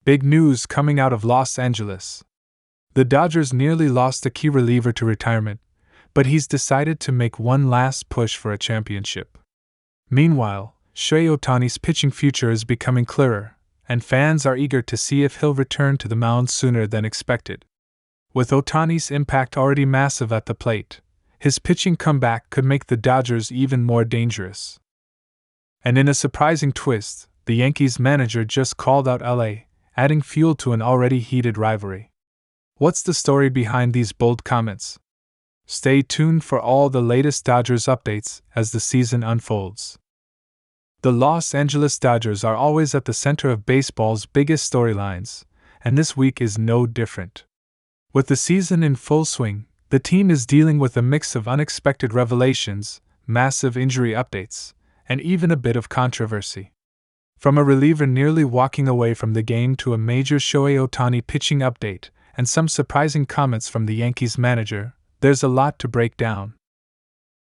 Big news coming out of Los Angeles. The Dodgers nearly lost a key reliever to retirement, but he's decided to make one last push for a championship. Meanwhile, Shohei Ohtani's pitching future is becoming clearer, and fans are eager to see if he'll return to the mound sooner than expected. With Ohtani's impact already massive at the plate, his pitching comeback could make the Dodgers even more dangerous. And in a surprising twist, the Yankees manager just called out LA, adding fuel to an already heated rivalry. What's the story behind these bold comments? Stay tuned for all the latest Dodgers updates as the season unfolds. The Los Angeles Dodgers are always at the center of baseball's biggest storylines, and this week is no different. With the season in full swing, the team is dealing with a mix of unexpected revelations, massive injury updates, and even a bit of controversy. From a reliever nearly walking away from the game to a major Shohei Ohtani pitching update and some surprising comments from the Yankees manager, there's a lot to break down.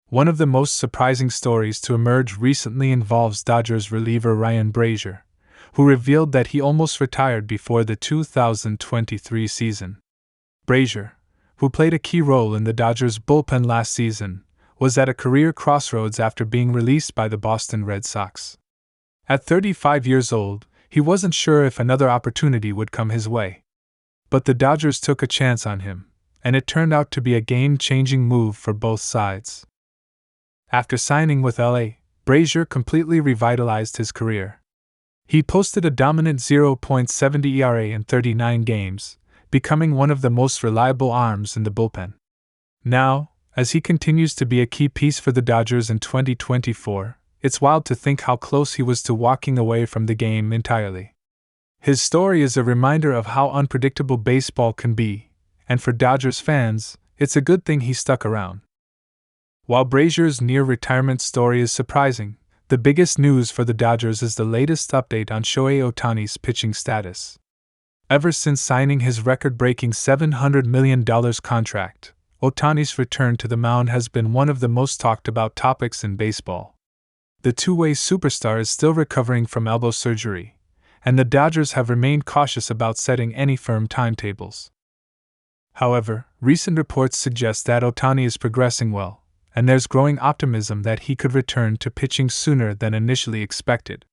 One of the most surprising stories to emerge recently involves Dodgers reliever Ryan Brasier, who revealed that he almost retired before the 2023 season. Brasier, who played a key role in the Dodgers' bullpen last season, was at a career crossroads after being released by the Boston Red Sox. At 35 years old, he wasn't sure if another opportunity would come his way. But the Dodgers took a chance on him, and it turned out to be a game-changing move for both sides. After signing with LA, Brasier completely revitalized his career. He posted a dominant 0.70 ERA in 39 games, becoming one of the most reliable arms in the bullpen. Now, as he continues to be a key piece for the Dodgers in 2024, it's wild to think how close he was to walking away from the game entirely. His story is a reminder of how unpredictable baseball can be, and for Dodgers fans, it's a good thing he stuck around. While Brasier's near-retirement story is surprising, the biggest news for the Dodgers is the latest update on Shohei Ohtani's pitching status. Ever since signing his record-breaking $700 million contract, Ohtani's return to the mound has been one of the most talked-about topics in baseball. The two-way superstar is still recovering from elbow surgery, and the Dodgers have remained cautious about setting any firm timetables. However, recent reports suggest that Ohtani is progressing well, and there's growing optimism that he could return to pitching sooner than initially expected.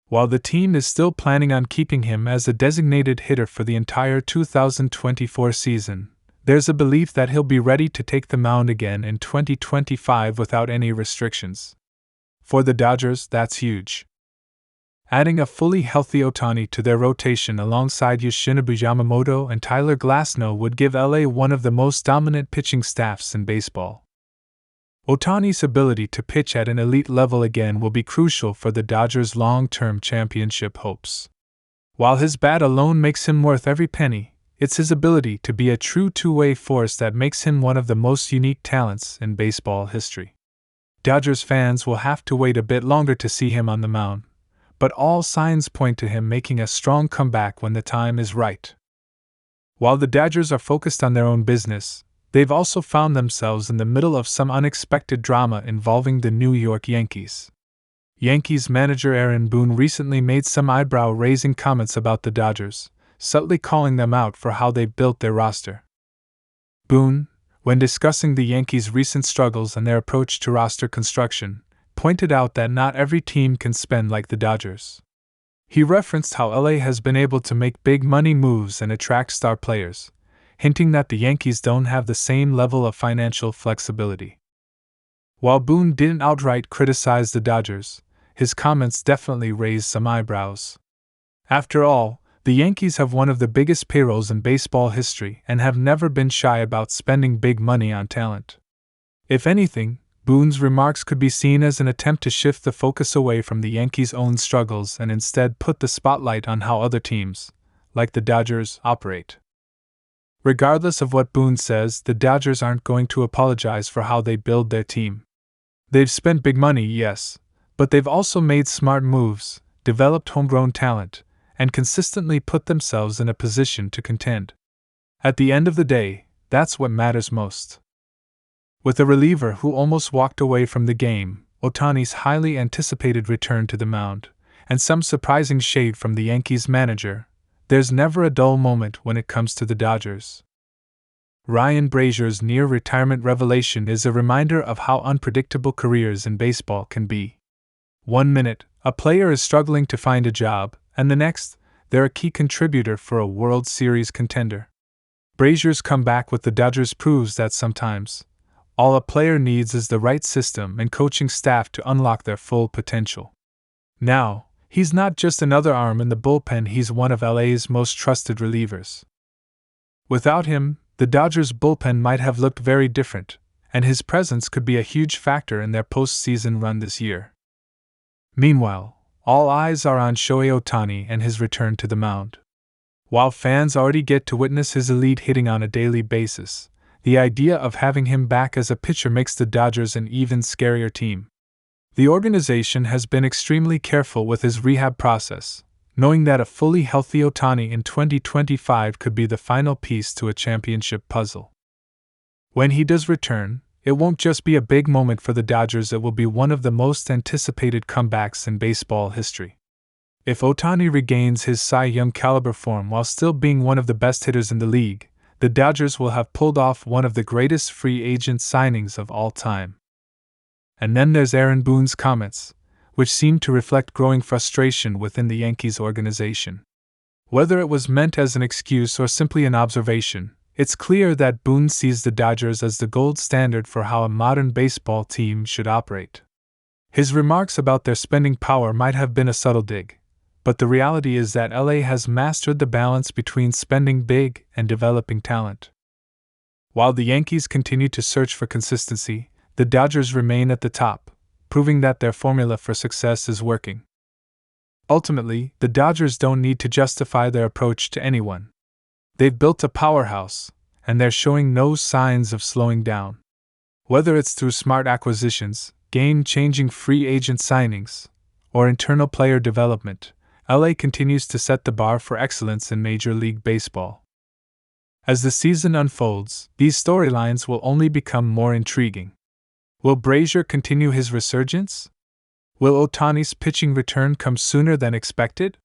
While the team is still planning on keeping him as a designated hitter for the entire 2024 season, there's a belief that he'll be ready to take the mound again in 2025 without any restrictions. For the Dodgers, that's huge. Adding a fully healthy Ohtani to their rotation alongside Yoshinobu Yamamoto and Tyler Glasnow would give LA one of the most dominant pitching staffs in baseball. Ohtani's ability to pitch at an elite level again will be crucial for the Dodgers' long-term championship hopes. While his bat alone makes him worth every penny, it's his ability to be a true two-way force that makes him one of the most unique talents in baseball history. Dodgers fans will have to wait a bit longer to see him on the mound, but all signs point to him making a strong comeback when the time is right. While the Dodgers are focused on their own business, they've also found themselves in the middle of some unexpected drama involving the New York Yankees. Yankees manager Aaron Boone recently made some eyebrow-raising comments about the Dodgers, subtly calling them out for how they built their roster. Boone, when discussing the Yankees' recent struggles and their approach to roster construction, pointed out that not every team can spend like the Dodgers. He referenced how LA has been able to make big money moves and attract star players, hinting that the Yankees don't have the same level of financial flexibility. While Boone didn't outright criticize the Dodgers, his comments definitely raised some eyebrows. After all, the Yankees have one of the biggest payrolls in baseball history and have never been shy about spending big money on talent. If anything, Boone's remarks could be seen as an attempt to shift the focus away from the Yankees' own struggles and instead put the spotlight on how other teams, like the Dodgers, operate. Regardless of what Boone says, the Dodgers aren't going to apologize for how they build their team. They've spent big money, yes, but they've also made smart moves, developed homegrown talent, and consistently put themselves in a position to contend. At the end of the day, that's what matters most. With a reliever who almost walked away from the game, Ohtani's highly anticipated return to the mound, and some surprising shade from the Yankees manager, there's never a dull moment when it comes to the Dodgers. Ryan Brazier's near-retirement revelation is a reminder of how unpredictable careers in baseball can be. One minute, a player is struggling to find a job, and the next, they're a key contributor for a World Series contender. Brazier's comeback with the Dodgers proves that sometimes, all a player needs is the right system and coaching staff to unlock their full potential. Now, he's not just another arm in the bullpen, he's one of LA's most trusted relievers. Without him, the Dodgers' bullpen might have looked very different, and his presence could be a huge factor in their postseason run this year. Meanwhile, all eyes are on Shohei Ohtani and his return to the mound. While fans already get to witness his elite hitting on a daily basis, the idea of having him back as a pitcher makes the Dodgers an even scarier team. The organization has been extremely careful with his rehab process, knowing that a fully healthy Ohtani in 2025 could be the final piece to a championship puzzle. When he does return, it won't just be a big moment for the Dodgers, it will be one of the most anticipated comebacks in baseball history. If Ohtani regains his Cy Young caliber form while still being one of the best hitters in the league, the Dodgers will have pulled off one of the greatest free agent signings of all time. And then there's Aaron Boone's comments, which seem to reflect growing frustration within the Yankees organization. Whether it was meant as an excuse or simply an observation, it's clear that Boone sees the Dodgers as the gold standard for how a modern baseball team should operate. His remarks about their spending power might have been a subtle dig, but the reality is that LA has mastered the balance between spending big and developing talent. While the Yankees continue to search for consistency, the Dodgers remain at the top, proving that their formula for success is working. Ultimately, the Dodgers don't need to justify their approach to anyone. They've built a powerhouse, and they're showing no signs of slowing down. Whether it's through smart acquisitions, game-changing free agent signings, or internal player development, LA continues to set the bar for excellence in Major League Baseball. As the season unfolds, these storylines will only become more intriguing. Will Brazier continue his resurgence? Will Ohtani's pitching return come sooner than expected?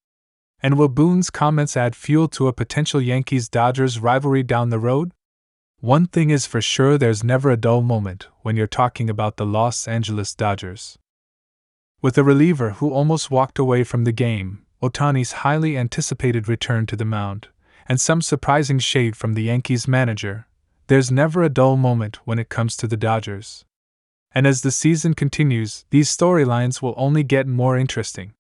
And will Boone's comments add fuel to a potential Yankees-Dodgers rivalry down the road? One thing is for sure, there's never a dull moment when you're talking about the Los Angeles Dodgers. With a reliever who almost walked away from the game, Ohtani's highly anticipated return to the mound, and some surprising shade from the Yankees manager, there's never a dull moment when it comes to the Dodgers. And as the season continues, these storylines will only get more interesting.